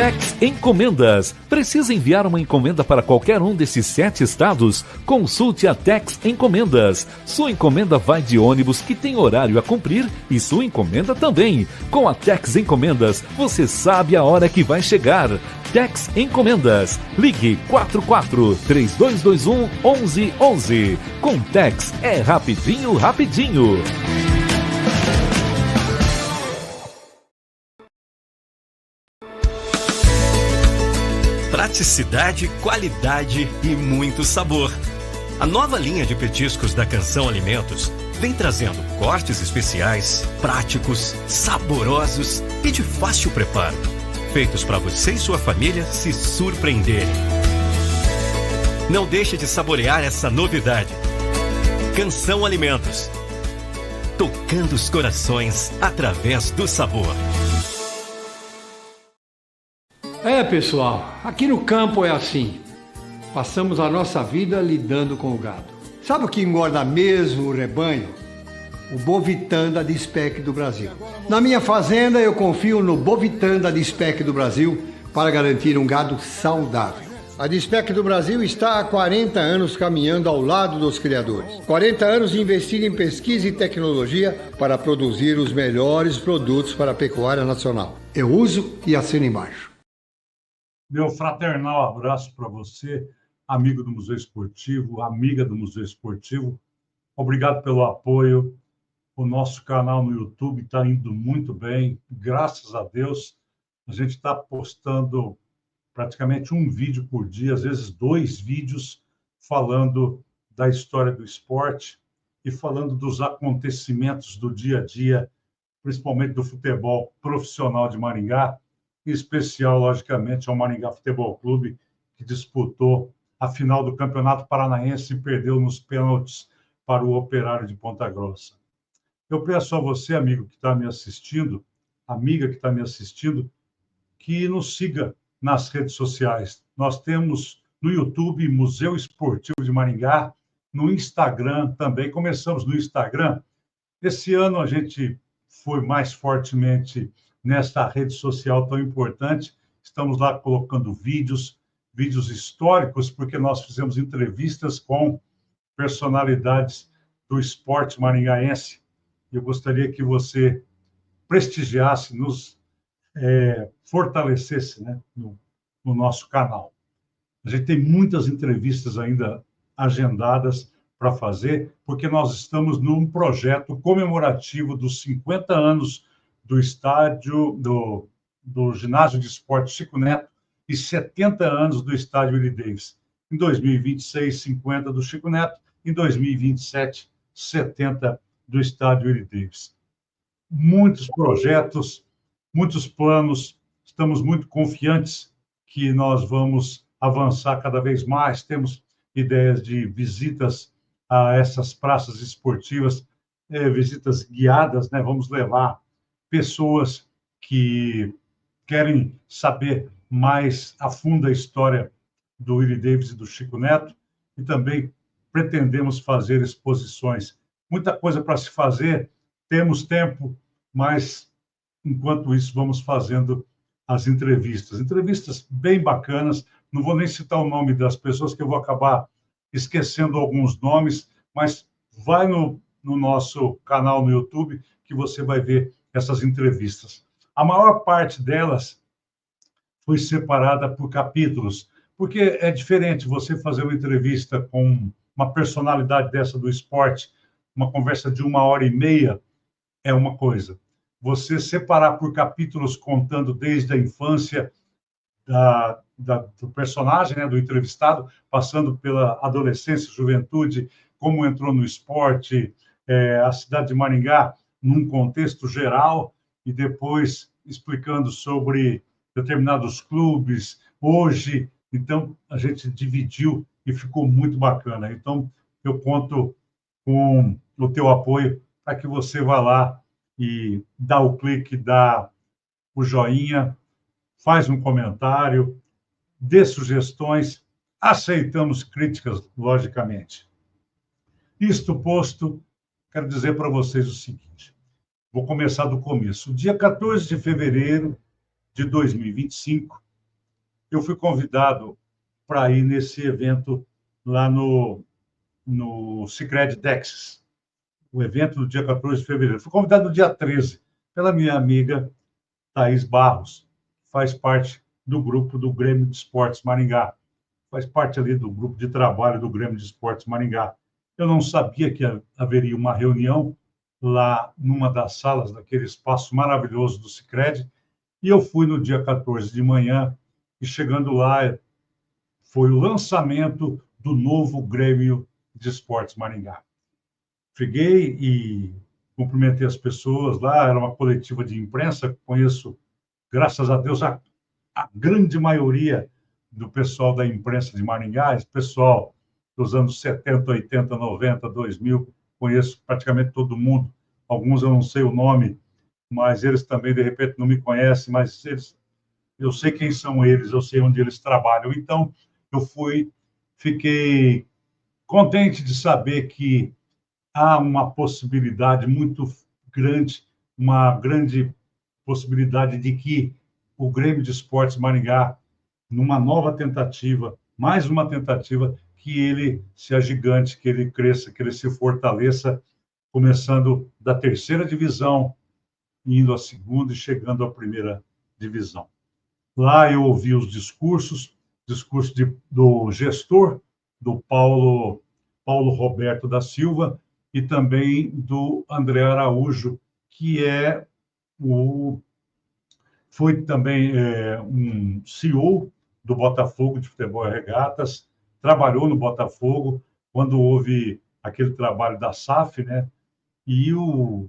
Tex Encomendas. Precisa enviar uma encomenda para qualquer um desses 7 estados? Consulte a Tex Encomendas. Sua encomenda vai de ônibus que tem horário a cumprir e sua encomenda também. Com a Tex Encomendas, você sabe a hora que vai chegar. Tex Encomendas. Ligue 44-3221-1111. Com Tex é rapidinho, rapidinho. Praticidade, qualidade e muito sabor. A nova linha de petiscos da Canção Alimentos vem trazendo cortes especiais, práticos, saborosos e de fácil preparo, feitos para você e sua família se surpreenderem. Não deixe de saborear essa novidade. Canção Alimentos. Tocando os corações através do sabor. Pessoal, aqui no campo é assim. Passamos a nossa vida lidando com o gado. Sabe o que engorda mesmo o rebanho? O Bovitan da Dispec do Brasil. Na minha fazenda eu confio no Bovitan da Dispec do Brasil para garantir um gado saudável. A Dispec do Brasil está há 40 anos caminhando ao lado dos criadores. 40 anos investindo em pesquisa e tecnologia para produzir os melhores produtos para a pecuária nacional. Eu uso e assino embaixo. Meu fraternal abraço para você, amigo do Museu Esportivo, amiga do Museu Esportivo. Obrigado pelo apoio. O nosso canal no YouTube está indo muito bem, graças a Deus. A gente está postando praticamente um vídeo por dia, às vezes 2 vídeos, falando da história do esporte e falando dos acontecimentos do dia a dia, principalmente do futebol profissional de Maringá, em especial, logicamente, ao Maringá Futebol Clube, que disputou a final do Campeonato Paranaense e perdeu nos pênaltis para o Operário de Ponta Grossa. Eu peço a você, amigo que está me assistindo, amiga que está me assistindo, que nos siga nas redes sociais. Nós temos no YouTube Museu Esportivo de Maringá, no Instagram também. Começamos no Instagram. Esse ano a gente foi mais fortemente nesta rede social tão importante. Estamos lá colocando vídeos históricos, porque nós fizemos entrevistas com personalidades do esporte maringaense. Eu gostaria que você prestigiasse, nos fortalecesse, né, no nosso canal. A gente tem muitas entrevistas ainda agendadas para fazer, porque nós estamos num projeto comemorativo dos 50 anos do estádio, do ginásio de esporte Chico Neto e 70 anos do estádio Willie Davis. Em 2026, 50 do Chico Neto, em 2027, 70 do estádio Willie Davis. Muitos projetos, muitos planos, estamos muito confiantes que nós vamos avançar cada vez mais, temos ideias de visitas a essas praças esportivas, visitas guiadas, né? Vamos levar pessoas que querem saber mais a fundo a história do Willie Davis e do Chico Neto, e também pretendemos fazer exposições. Muita coisa para se fazer, temos tempo, mas, enquanto isso, vamos fazendo as entrevistas bem bacanas. Não vou nem citar o nome das pessoas, que eu vou acabar esquecendo alguns nomes, mas vai no nosso canal no YouTube que você vai ver essas entrevistas. A maior parte delas foi separada por capítulos, porque é diferente você fazer uma entrevista com uma personalidade dessa do esporte, uma conversa de 1h30 é uma coisa. Você separar por capítulos, contando desde a infância do personagem, né, do entrevistado, passando pela adolescência, juventude, como entrou no esporte, a cidade de Maringá, num contexto geral, e depois explicando sobre determinados clubes, hoje. Então, a gente dividiu e ficou muito bacana. Então, eu conto com o teu apoio para que você vá lá e dá o clique, dá o joinha, faz um comentário, dê sugestões, aceitamos críticas, logicamente. Isto posto, quero dizer para vocês o seguinte, vou começar do começo. Dia 14 de fevereiro de 2025, eu fui convidado para ir nesse evento lá no Sicredi Texas, o evento do dia 14 de fevereiro. Fui convidado no dia 13 pela minha amiga Thaís Barros, que faz parte do grupo do Grêmio de Esportes Maringá, faz parte ali do grupo de trabalho do Grêmio de Esportes Maringá. Eu não sabia que haveria uma reunião lá numa das salas daquele espaço maravilhoso do Sicredi, e eu fui no dia 14 de manhã, e chegando lá, foi o lançamento do novo Grêmio de Esportes Maringá. Cheguei e cumprimentei as pessoas lá, era uma coletiva de imprensa, conheço, graças a Deus, a grande maioria do pessoal da imprensa de Maringá, esse pessoal dos anos 70, 80, 90, 2000, conheço praticamente todo mundo, alguns eu não sei o nome, mas eles também, de repente, não me conhecem, mas eu sei quem são eles, eu sei onde eles trabalham. Então, fiquei contente de saber que há uma possibilidade muito grande, uma grande possibilidade de que o Grêmio de Esportes Maringá, numa nova tentativa, mais uma tentativa, que ele se agigante, que ele cresça, que ele se fortaleça, começando da terceira divisão, indo à segunda e chegando à primeira divisão. Lá eu ouvi os discurso do gestor, do Paulo Roberto da Silva, e também do André Araújo, que foi também um CEO do Botafogo de Futebol e Regatas, trabalhou no Botafogo quando houve aquele trabalho da SAF, né? E o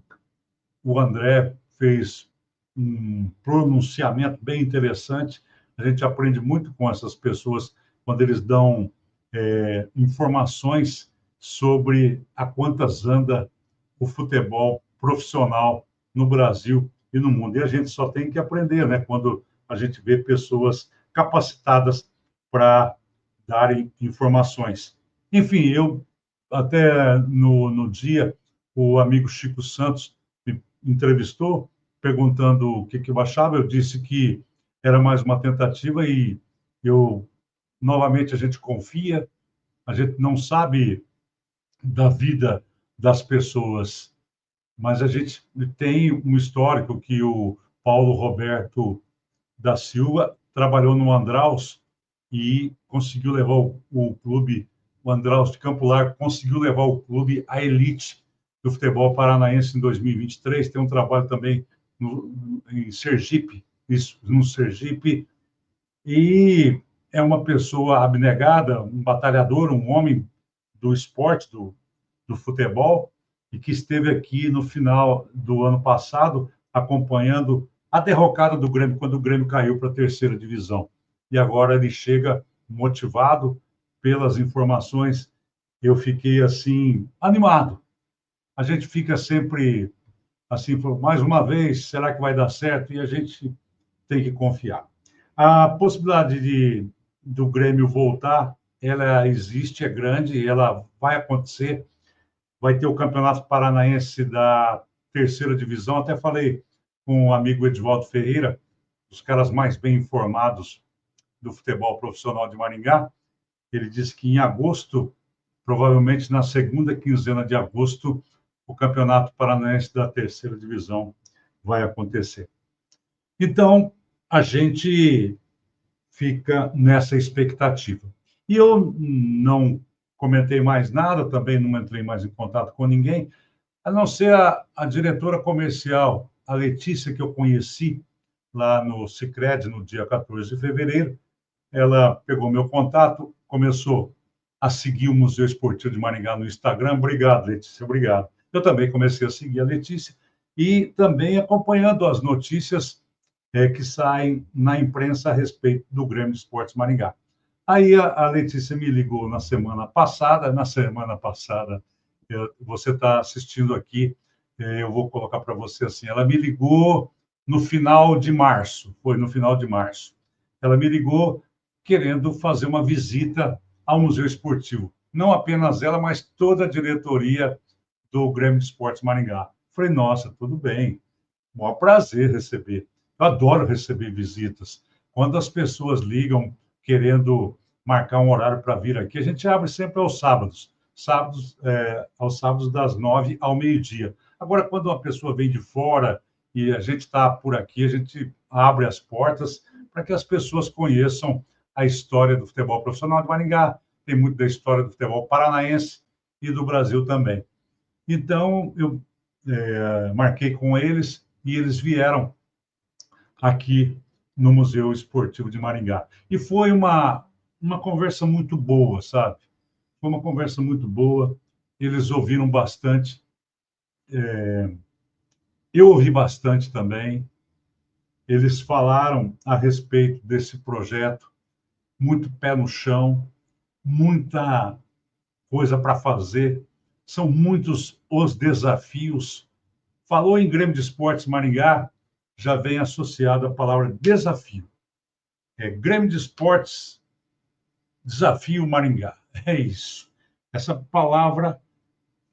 André fez um pronunciamento bem interessante. A gente aprende muito com essas pessoas quando eles dão informações sobre a quantas anda o futebol profissional no Brasil e no mundo. E a gente só tem que aprender, né? Quando a gente vê pessoas capacitadas para darem informações. Enfim, eu até no dia, o amigo Chico Santos me entrevistou, perguntando o que eu achava. Eu disse que era mais uma tentativa e novamente, a gente confia, a gente não sabe da vida das pessoas, mas a gente tem um histórico que o Paulo Roberto da Silva trabalhou no Andraus e conseguiu levar o clube, o Andraus de Campo Largo, conseguiu levar o clube à elite do futebol paranaense em 2023. Tem um trabalho também em Sergipe, no Sergipe, e é uma pessoa abnegada, um batalhador, um homem do esporte, do futebol, e que esteve aqui no final do ano passado acompanhando a derrocada do Grêmio, quando o Grêmio caiu para a terceira divisão. E agora ele chega motivado pelas informações. Eu fiquei, assim, animado. A gente fica sempre, assim, mais uma vez, será que vai dar certo? E a gente tem que confiar. A possibilidade do Grêmio voltar, ela existe, é grande, ela vai acontecer. Vai ter o Campeonato Paranaense da terceira divisão. Até falei com o amigo Edivaldo Ferreira, os caras mais bem informados do futebol profissional de Maringá. Ele disse que em agosto, provavelmente na segunda quinzena de agosto, o Campeonato Paranaense da terceira divisão vai acontecer. Então, a gente fica nessa expectativa. E eu não comentei mais nada, também não entrei mais em contato com ninguém, a não ser a diretora comercial, a Letícia, que eu conheci lá no Sicredi no dia 14 de fevereiro. Ela pegou meu contato, começou a seguir o Museu Esportivo de Maringá no Instagram. Obrigado, Letícia, obrigado. Eu também comecei a seguir a Letícia e também acompanhando as notícias que saem na imprensa a respeito do Grêmio de Esportes Maringá. Aí a Letícia me ligou na semana passada, você está assistindo aqui, eu vou colocar para você assim, ela me ligou no final de março, foi no final de março. Ela me ligou querendo fazer uma visita ao Museu Esportivo. Não apenas ela, mas toda a diretoria do Grêmio de Esportes Maringá. Falei, nossa, tudo bem, maior prazer receber. Eu adoro receber visitas. Quando as pessoas ligam querendo marcar um horário para vir aqui, a gente abre sempre aos sábados, aos sábados das 9 ao meio-dia. Agora, quando uma pessoa vem de fora e a gente está por aqui, a gente abre as portas para que as pessoas conheçam a história do futebol profissional de Maringá, tem muito da história do futebol paranaense e do Brasil também. Então, eu marquei com eles e eles vieram aqui no Museu Esportivo de Maringá. E foi uma conversa muito boa, sabe? Foi uma conversa muito boa, eles ouviram bastante, eu ouvi bastante também, eles falaram a respeito desse projeto, muito pé no chão, muita coisa para fazer, são muitos os desafios. Falou em Grêmio de Esportes Maringá, já vem associado a palavra desafio. Grêmio de Esportes, Desafio Maringá. É isso. Essa palavra,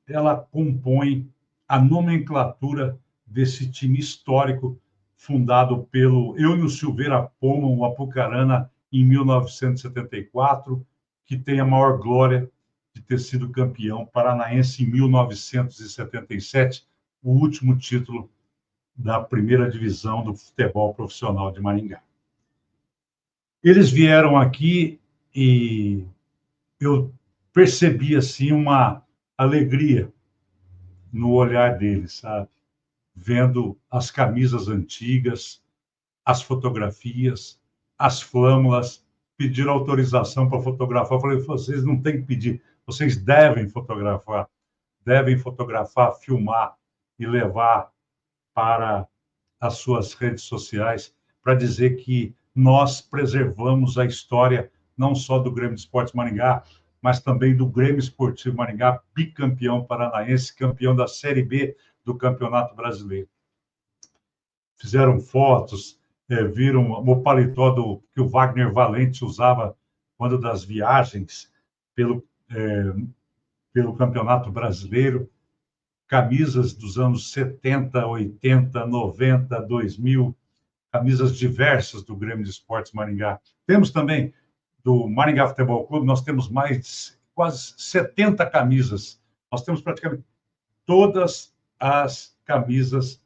ela compõe a nomenclatura desse time histórico fundado pelo Eunio Silveira Poma, o Apucarana, em 1974, que tem a maior glória de ter sido campeão paranaense em 1977, o último título da primeira divisão do futebol profissional de Maringá. Eles vieram aqui e eu percebi assim uma alegria no olhar deles, sabe? Vendo as camisas antigas, as fotografias, as flâmulas, pediram autorização para fotografar. Eu falei, vocês não têm que pedir, vocês devem fotografar, filmar e levar para as suas redes sociais para dizer que nós preservamos a história não só do Grêmio de Esportes Maringá, mas também do Grêmio Esportivo Maringá, bicampeão paranaense, campeão da Série B do Campeonato Brasileiro. Fizeram fotos, viram o paletó que o Wagner Valente usava quando das viagens pelo Campeonato Brasileiro, camisas dos anos 70, 80, 90, 2000, camisas diversas do Grêmio de Esportes Maringá. Temos também do Maringá Futebol Clube, nós temos quase 70 camisas. Nós temos praticamente todas as camisas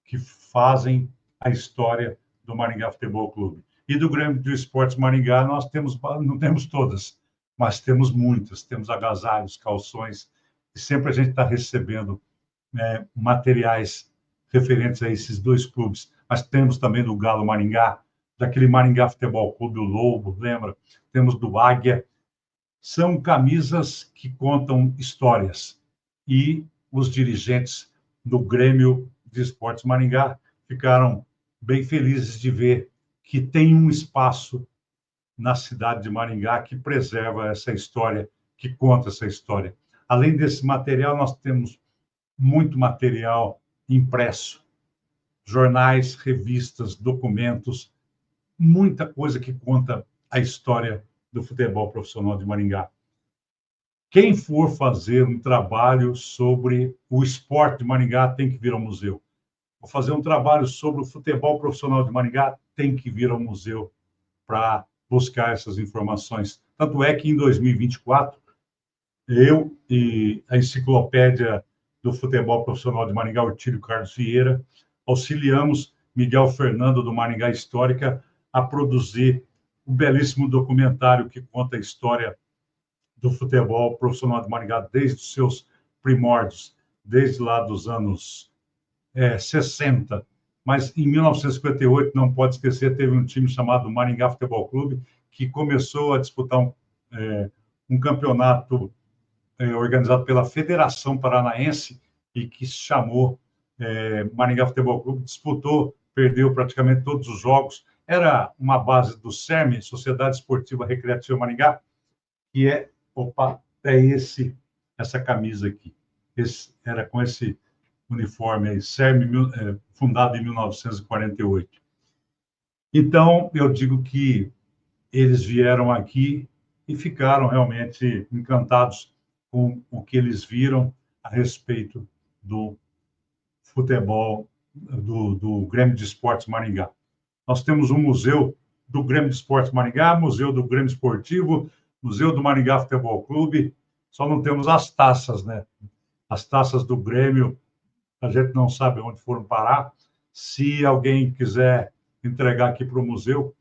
que fazem a história do Maringá Futebol Clube. E do Grêmio de Esportes Maringá, nós não temos todas, mas temos muitas. Temos agasalhos, calções, e sempre a gente está recebendo materiais referentes a esses dois clubes. Mas temos também do Galo Maringá, daquele Maringá Futebol Clube, o Lobo, lembra? Temos do Águia. São camisas que contam histórias. E os dirigentes do Grêmio de Esportes Maringá ficaram bem felizes de ver que tem um espaço na cidade de Maringá que preserva essa história, que conta essa história. Além desse material, nós temos muito material impresso, jornais, revistas, documentos, muita coisa que conta a história do futebol profissional de Maringá. Quem for fazer um trabalho sobre o esporte de Maringá tem que vir ao museu. Vou fazer um trabalho sobre o futebol profissional de Maringá, tem que vir ao museu para buscar essas informações. Tanto é que em 2024, eu e a Enciclopédia do Futebol Profissional de Maringá, Ortílio Carlos Vieira, auxiliamos Miguel Fernando do Maringá Histórica a produzir um belíssimo documentário que conta a história do futebol profissional de Maringá desde os seus primórdios, desde lá dos anos 60. Mas em 1958, não pode esquecer, teve um time chamado Maringá Futebol Clube, que começou a disputar um campeonato organizado pela Federação Paranaense e que se chamou Maringá Futebol Clube, disputou, perdeu praticamente todos os jogos. Era uma base do SERM, Sociedade Esportiva Recreativa Maringá, que essa camisa aqui. Era com esse uniforme aí, SERM, fundado em 1948. Então, eu digo que eles vieram aqui e ficaram realmente encantados com o que eles viram a respeito do futebol, do Grêmio de Esportes Maringá. Nós temos um museu do Grêmio de Esportes Maringá, Museu do Grêmio Esportivo, Museu do Maringá Futebol Clube. Só não temos as taças, né? As taças do Grêmio, a gente não sabe onde foram parar. Se alguém quiser entregar aqui para o museu,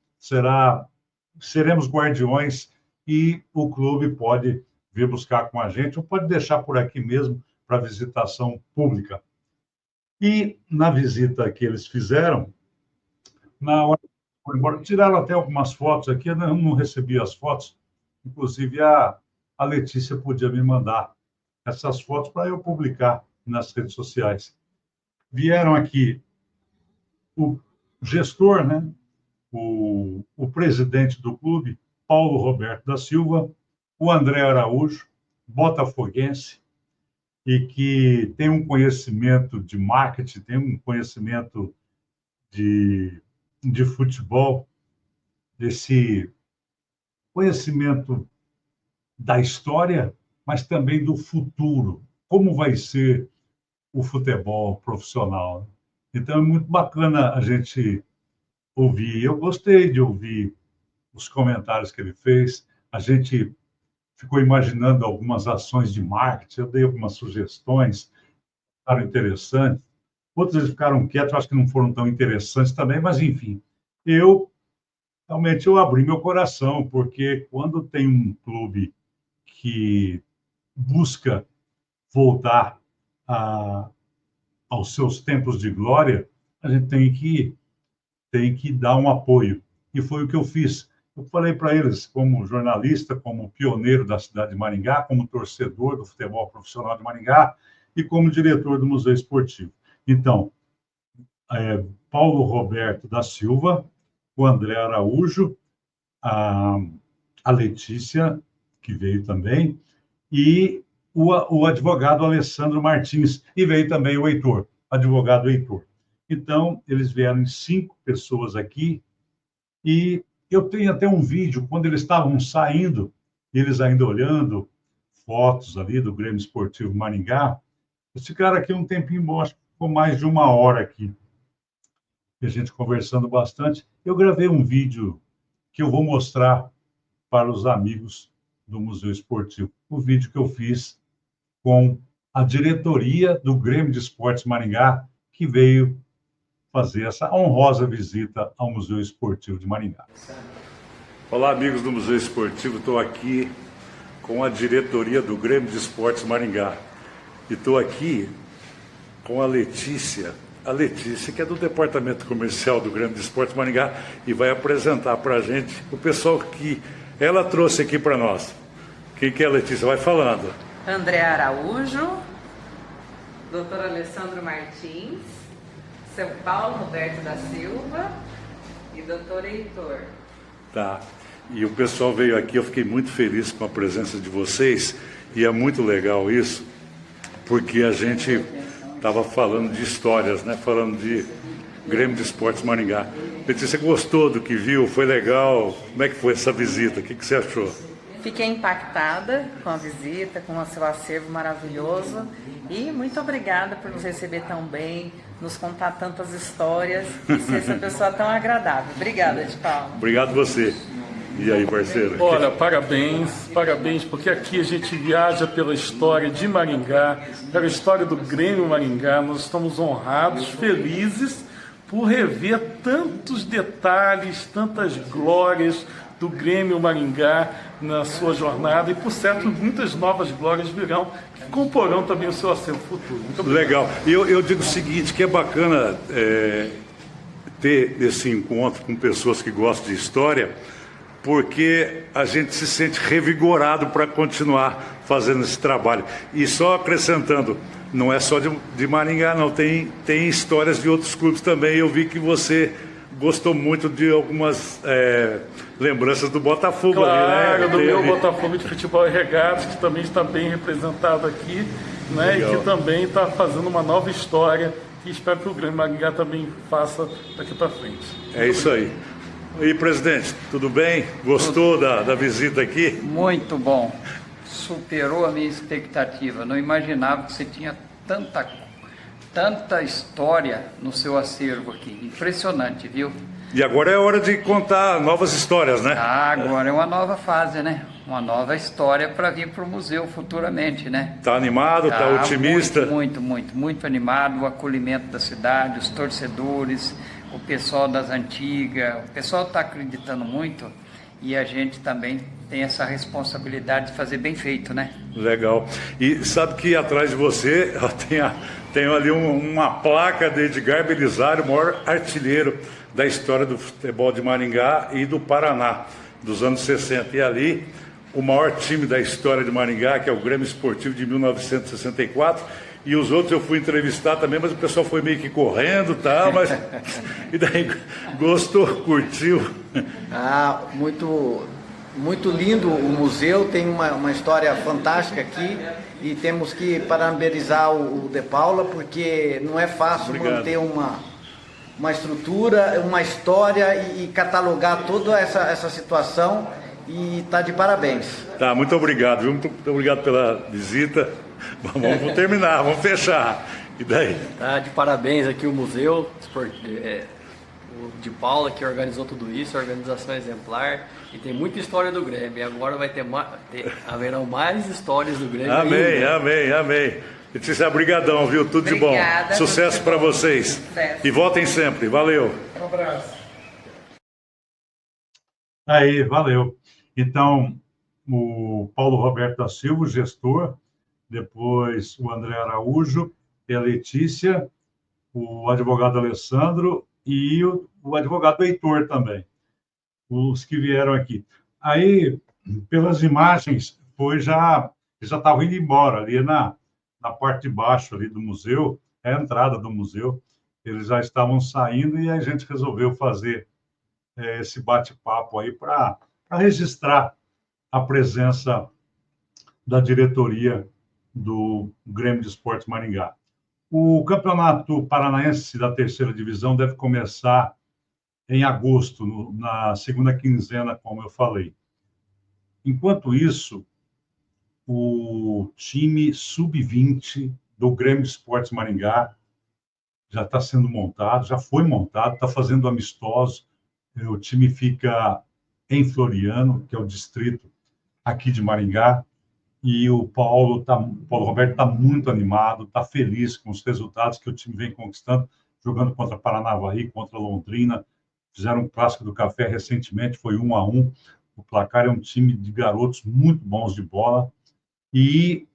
seremos guardiões e o clube pode vir buscar com a gente ou pode deixar por aqui mesmo para visitação pública. E na visita que eles fizeram, na hora que foram embora, tiraram até algumas fotos aqui, eu não recebi as fotos, inclusive a Letícia podia me mandar essas fotos para eu publicar nas redes sociais. Vieram aqui o gestor, né? O presidente do clube, Paulo Roberto da Silva, o André Araújo, botafoguense, e que tem um conhecimento de marketing, tem um conhecimento de futebol, esse conhecimento da história, mas também do futuro, como vai ser o futebol profissional. Então, é muito bacana a gente ouvir. Eu gostei de ouvir os comentários que ele fez. A gente ficou imaginando algumas ações de marketing, eu dei algumas sugestões, ficaram interessantes. Outros ficaram quietos, acho que não foram tão interessantes também, mas, enfim, realmente eu abri meu coração, porque quando tem um clube que busca voltar aos seus tempos de glória, a gente tem que dar um apoio. E foi o que eu fiz. Eu falei para eles, como jornalista, como pioneiro da cidade de Maringá, como torcedor do futebol profissional de Maringá e como diretor do Museu Esportivo. Então, Paulo Roberto da Silva, o André Araújo, a Letícia, que veio também, e o advogado Alessandro Martins, e veio também o Heitor, advogado Heitor. Então, eles vieram em 5 pessoas aqui, e eu tenho até um vídeo, quando eles estavam saindo, eles ainda olhando fotos ali do Grêmio Esportivo Maringá, eles ficaram aqui um tempinho bom, acho que ficou mais de 1 hora aqui, e a gente conversando bastante. Eu gravei um vídeo que eu vou mostrar para os amigos do Museu Esportivo, o vídeo que eu fiz com a diretoria do Grêmio de Esportes Maringá, que veio fazer essa honrosa visita ao Museu Esportivo de Maringá. Olá, amigos do Museu Esportivo, estou aqui com a diretoria do Grêmio de Esportes Maringá e estou aqui com a Letícia, que é do Departamento Comercial do Grêmio de Esportes Maringá e vai apresentar para a gente o pessoal que ela trouxe aqui para nós. Quem que é a Letícia? Vai falando. André Araújo, doutor Alessandro Martins, seu Paulo Roberto da Silva e doutor Heitor. Tá. E o pessoal veio aqui, eu fiquei muito feliz com a presença de vocês e é muito legal isso, porque a gente estava falando de histórias, né? Falando de Grêmio de Esportes Maringá. Letícia, você gostou do que viu? Foi legal? Como é que foi essa visita? O que você achou? Fiquei impactada com a visita, com o seu acervo maravilhoso e muito obrigada por nos receber tão bem, nos contar tantas histórias e ser essa pessoa tão agradável. Obrigada, de Paulo. Obrigado você. E aí, parceiro? Olha, parabéns, porque aqui a gente viaja pela história de Maringá, pela história do Grêmio Maringá. Nós estamos honrados, felizes por rever tantos detalhes, tantas glórias do Grêmio Maringá na sua jornada e, por certo, muitas novas glórias virão que comporão também o seu acervo futuro. Muito legal. E eu digo o seguinte, que é bacana ter esse encontro com pessoas que gostam de história, porque a gente se sente revigorado para continuar fazendo esse trabalho. E só acrescentando, não é só de Maringá, não, tem histórias de outros clubes também. Eu vi que você gostou muito de algumas lembranças do Botafogo. Claro, ali, né? Do meu Botafogo de Futebol e Regatas, que também está bem representado aqui, né? E que também está fazendo uma nova história, e espero que o Grêmio Maringá também faça daqui para frente. É isso aí. E, presidente, tudo bem? Gostou da visita aqui? Muito bom. Superou a minha expectativa. Não imaginava que você tinha tanta história no seu acervo aqui. Impressionante, viu? E agora é hora de contar novas histórias, né? Agora é uma nova fase, né? Uma nova história para vir para o museu futuramente, né? Tá animado, tá otimista? Muito animado. O acolhimento da cidade, os torcedores, o pessoal das antigas. O pessoal está acreditando muito e a gente também tem essa responsabilidade de fazer bem feito, né? Legal. E sabe que atrás de você tem ali uma placa de Edgar Belisário, o maior artilheiro da história do futebol de Maringá e do Paraná, dos anos 60. E ali, o maior time da história de Maringá, que é o Grêmio Esportivo de 1964, e os outros eu fui entrevistar também, mas o pessoal foi meio que correndo, tá? Mas e daí gostou, curtiu? Muito lindo o museu, tem uma história fantástica aqui e temos que parabenizar o De Paula, porque não é fácil manter uma estrutura, uma história e catalogar toda essa situação, e tá de parabéns. Tá, muito obrigado, viu? Muito obrigado pela visita. Vamos terminar, vamos fechar. E daí? Tá de parabéns aqui o museu, o De Paula que organizou tudo isso, a organização exemplar, e tem muita história do Grêmio. E agora vai haverão mais histórias do Grêmio. Amém. Letícia, brigadão, viu? Tudo Obrigada, de bom. Sucesso para vocês. Sucesso. E voltem sempre. Valeu. Um abraço. Aí, valeu. Então, o Paulo Roberto da Silva, o gestor, depois o André Araújo, e a Letícia, o advogado Alessandro e o advogado Heitor também, os que vieram aqui. Aí, pelas imagens, já estavam indo embora, ali na parte de baixo ali do museu, é a entrada do museu, eles já estavam saindo e a gente resolveu fazer esse bate-papo aí para registrar a presença da diretoria do Grêmio de Esportes Maringá. O Campeonato Paranaense da Terceira Divisão deve começar em agosto, na segunda quinzena, como eu falei. Enquanto isso, o time sub-20 do Grêmio de Esportes Maringá já está sendo montado, já foi montado, está fazendo amistosos. O time fica em Floriano, que é o distrito aqui de Maringá, e o Paulo Roberto está muito animado, está feliz com os resultados que o time vem conquistando, jogando contra Paranavaí, contra Londrina, fizeram um clássico do café recentemente, foi 1-1, o placar é um time de garotos muito bons de bola, e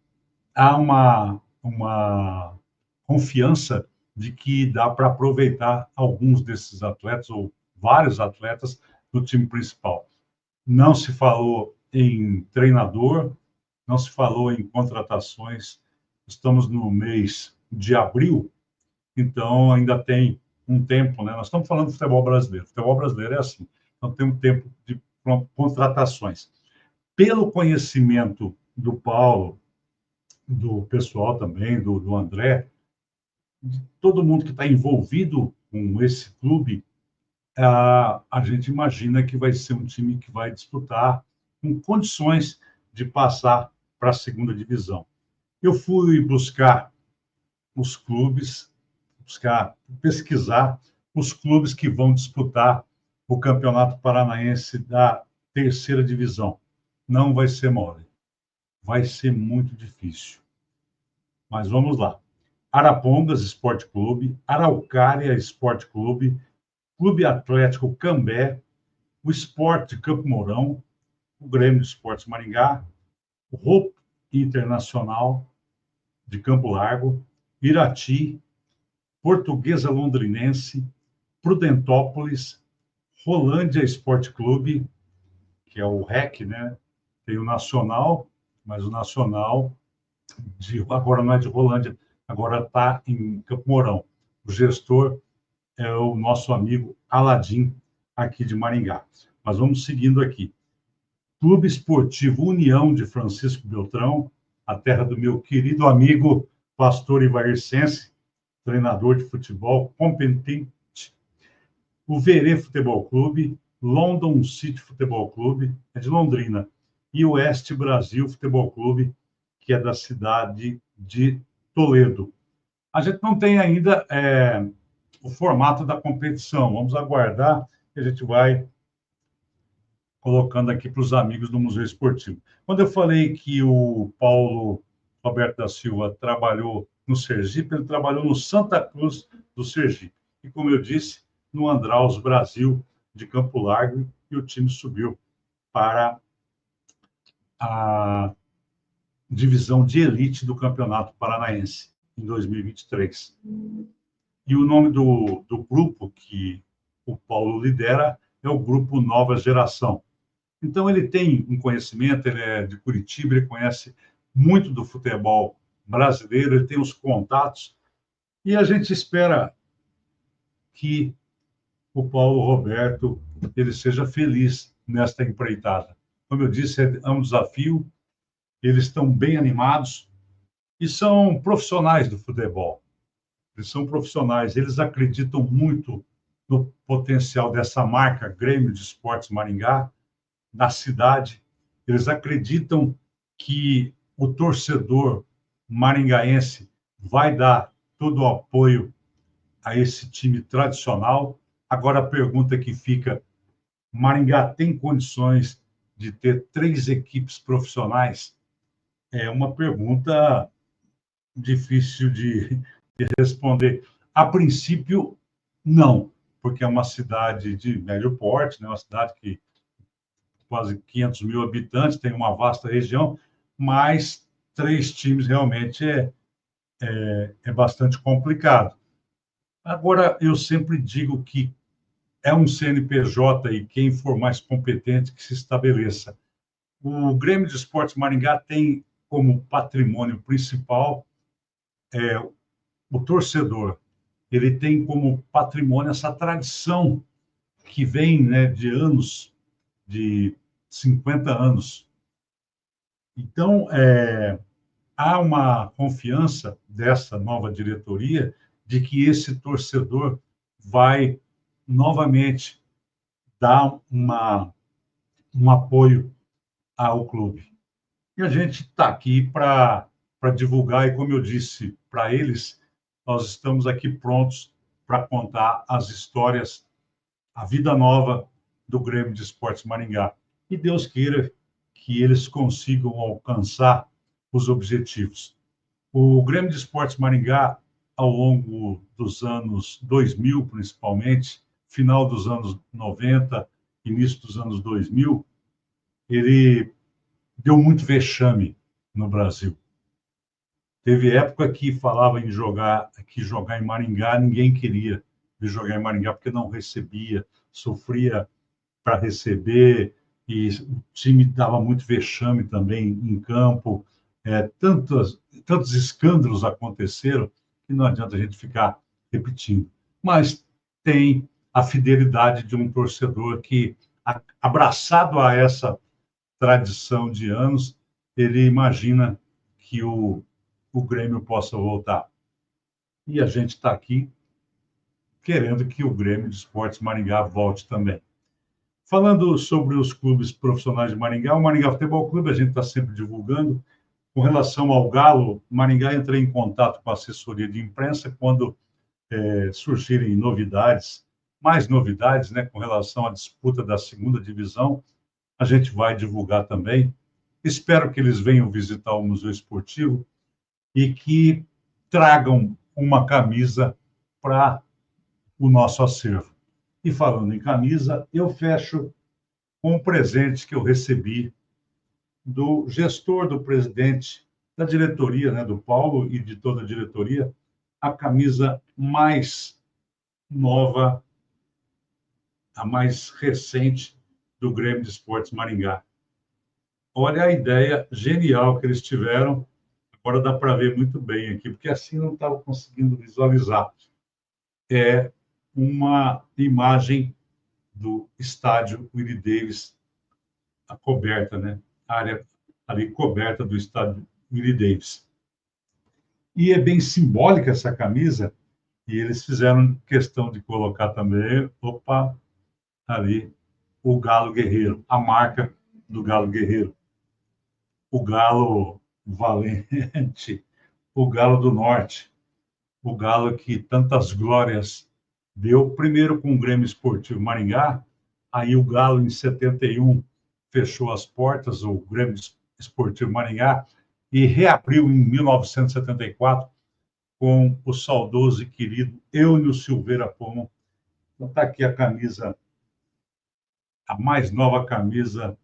há uma confiança de que dá para aproveitar alguns desses atletas, ou vários atletas, do time principal. Não se falou em treinador, não se falou em contratações, estamos no mês de abril, então ainda tem um tempo, né? Nós estamos falando do futebol brasileiro é assim, então tem um tempo de contratações. Pelo conhecimento do Paulo, do pessoal também, do André, de todo mundo que está envolvido com esse clube, a gente imagina que vai ser um time que vai disputar com condições de passar para a segunda divisão. Eu fui buscar os clubes, pesquisar os clubes que vão disputar o Campeonato Paranaense da Terceira Divisão. Não vai ser mole. Vai ser muito difícil. Mas vamos lá. Arapongas Esporte Clube, Araucária Esporte Clube, Clube Atlético Cambé, o Esporte Campo Mourão, o Grêmio de Esportes Maringá, o Hope Internacional de Campo Largo, Irati, Portuguesa Londrinense, Prudentópolis, Rolândia Esporte Clube, que é o REC, né? Tem o Nacional, mas o Nacional agora não é de Rolândia, agora está em Campo Mourão. O gestor é o nosso amigo Aladim, aqui de Maringá. Mas vamos seguindo aqui. Clube Esportivo União de Francisco Beltrão, a terra do meu querido amigo pastor Ivair Sense, treinador de futebol competente. O Verê Futebol Clube, London City Futebol Clube, é de Londrina, e o Oeste Brasil Futebol Clube, que é da cidade de Toledo. A gente não tem ainda o formato da competição, vamos aguardar que a gente vai colocando aqui para os amigos do Museu Esportivo. Quando eu falei que o Paulo Roberto da Silva trabalhou no Sergipe, ele trabalhou no Santa Cruz do Sergipe. E, como eu disse, no Andraus Brasil de Campo Largo, e o time subiu para a divisão de elite do Campeonato Paranaense em 2023. E o nome do grupo que o Paulo lidera é o Grupo Nova Geração. Então, ele tem um conhecimento, ele é de Curitiba, ele conhece muito do futebol brasileiro, ele tem os contatos, e a gente espera que o Paulo Roberto ele seja feliz nesta empreitada. Como eu disse, é um desafio, eles estão bem animados e são profissionais do futebol. Eles são profissionais, eles acreditam muito no potencial dessa marca Grêmio de Esportes Maringá, na cidade. Eles acreditam que o torcedor maringaense vai dar todo o apoio a esse time tradicional. Agora a pergunta que fica, Maringá tem condições de ter 3 equipes profissionais? É uma pergunta difícil de responder. A princípio, não, porque é uma cidade de médio porte, né? Uma cidade que quase 500 mil habitantes, tem uma vasta região, mas 3 times realmente é bastante complicado. Agora, eu sempre digo que é um CNPJ e quem for mais competente que se estabeleça. O Grêmio de Esportes Maringá tem como patrimônio principal o torcedor. Ele tem como patrimônio essa tradição que vem, né, de anos, de 50 anos. Então, há uma confiança dessa nova diretoria de que esse torcedor vai novamente dar um apoio ao clube. E a gente está aqui para divulgar, e como eu disse para eles, nós estamos aqui prontos para contar as histórias, a vida nova do Grêmio de Esportes Maringá. E Deus queira que eles consigam alcançar os objetivos. O Grêmio de Esportes Maringá, ao longo dos anos 2000, principalmente, final dos anos 90, início dos anos 2000, ele deu muito vexame no Brasil. Teve época que falava em jogar em Maringá, ninguém queria vir jogar em Maringá porque não recebia, sofria para receber, e o time dava muito vexame também em campo. Tantos escândalos aconteceram que não adianta a gente ficar repetindo. Mas tem a fidelidade de um torcedor que, abraçado a essa tradição de anos, ele imagina que o Grêmio possa voltar. E a gente está aqui querendo que o Grêmio de Esportes Maringá volte também. Falando sobre os clubes profissionais de Maringá, o Maringá Futebol Clube, a gente está sempre divulgando. Com relação ao Galo, Maringá, entrei em contato com a assessoria de imprensa quando surgirem novidades, mais novidades, né, com relação à disputa da segunda divisão, a gente vai divulgar também. Espero que eles venham visitar o Museu Esportivo e que tragam uma camisa para o nosso acervo. E falando em camisa, eu fecho com um presente que eu recebi do gestor, do presidente da diretoria, né, do Paulo e de toda a diretoria, a camisa mais nova, a mais recente do Grêmio de Esportes Maringá. Olha a ideia genial que eles tiveram. Agora dá para ver muito bem aqui, porque assim não estava conseguindo visualizar. É uma imagem do estádio Willie Davis, a coberta, né? A área ali coberta do estádio Willie Davis. E é bem simbólica essa camisa, e eles fizeram questão de colocar também, ali, o Galo Guerreiro, a marca do Galo Guerreiro. O Galo valente, o Galo do Norte, o Galo que tantas glórias deu, primeiro com o Grêmio Esportivo Maringá, Aí o Galo, em 71, fechou as portas, o Grêmio Esportivo Maringá, e reabriu em 1974 com o saudoso e querido Eunio Silveira Pomo. Então está aqui a camisa, a mais nova camisa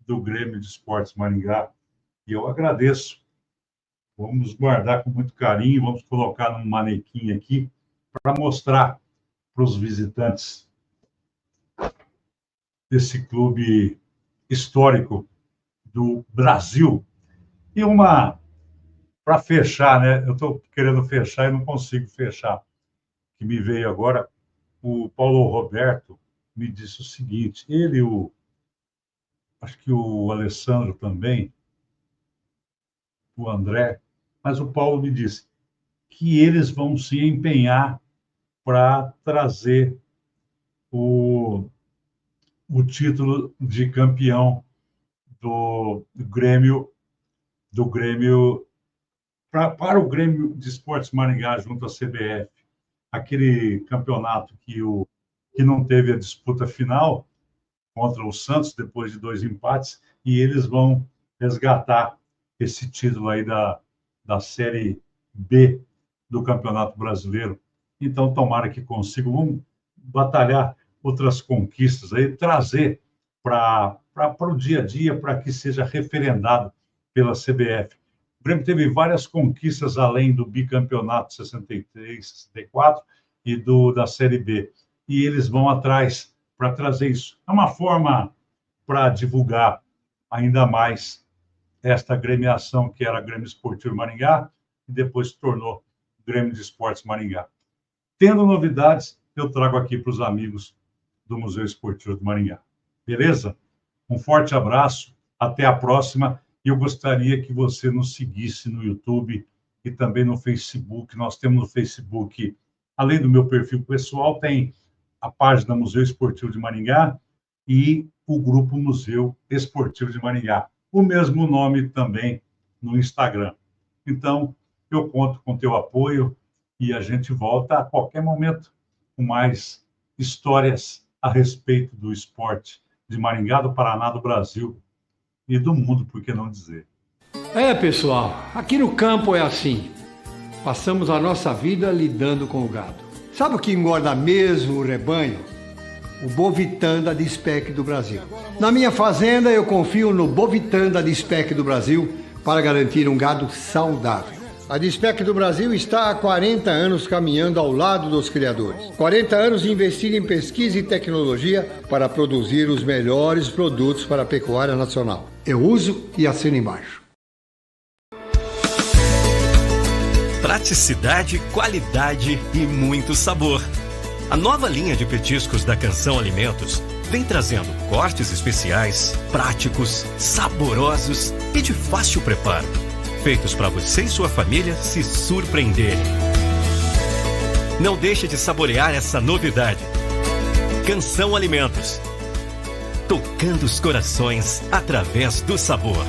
do Grêmio de Esportes Maringá, e eu agradeço. Vamos guardar com muito carinho, vamos colocar num manequim aqui para mostrar para os visitantes desse clube histórico do Brasil. E para fechar, né? Eu estou querendo fechar e não consigo fechar. Que me veio agora, o Paulo Roberto me disse o seguinte, acho que o Alessandro também, o André, mas o Paulo me disse que eles vão se empenhar para trazer o título de campeão do Grêmio para o Grêmio de Esportes Maringá junto à CBF. Aquele campeonato que não teve a disputa final contra o Santos, depois de 2 empates, e eles vão resgatar esse título aí da Série B do Campeonato Brasileiro. Então, tomara que consigam. Vamos batalhar outras conquistas aí, trazer para o dia a dia, para que seja referendado pela CBF. O Grêmio teve várias conquistas além do bicampeonato 63, 64 e da Série B. E eles vão atrás para trazer isso. É uma forma para divulgar ainda mais esta agremiação que era Grêmio Esportivo Maringá e depois se tornou Grêmio de Esportes Maringá. Tendo novidades, eu trago aqui para os amigos do Museu Esportivo de Maringá. Beleza? Um forte abraço, até a próxima. E eu gostaria que você nos seguisse no YouTube e também no Facebook. Nós temos no Facebook, além do meu perfil pessoal, tem a página Museu Esportivo de Maringá e o grupo Museu Esportivo de Maringá. O mesmo nome também no Instagram. Então, eu conto com teu apoio e a gente volta a qualquer momento com mais histórias a respeito do esporte de Maringá, do Paraná, do Brasil e do mundo, por que não dizer? Pessoal, aqui no campo é assim. Passamos a nossa vida lidando com o gado. Sabe o que engorda mesmo o rebanho? O Bovitan da Dispec do Brasil. Na minha fazenda, eu confio no Bovitan da Dispec do Brasil para garantir um gado saudável. A Dispec do Brasil está há 40 anos caminhando ao lado dos criadores. 40 anos investindo em pesquisa e tecnologia para produzir os melhores produtos para a pecuária nacional. Eu uso e assino embaixo. Praticidade, qualidade e muito sabor. A nova linha de petiscos da Canção Alimentos vem trazendo cortes especiais, práticos, saborosos e de fácil preparo. Feitos para você e sua família se surpreenderem. Não deixe de saborear essa novidade. Canção Alimentos. Tocando os corações através do sabor.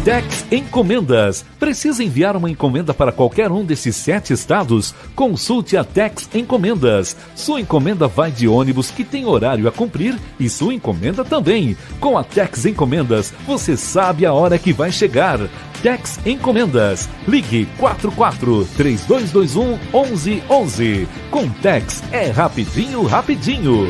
Tex Encomendas. Precisa enviar uma encomenda para qualquer um desses 7 estados? Consulte a Tex Encomendas. Sua encomenda vai de ônibus que tem horário a cumprir e sua encomenda também. Com a Tex Encomendas, você sabe a hora que vai chegar. Tex Encomendas. Ligue 44-3221-1111. Com Tex é rapidinho, rapidinho.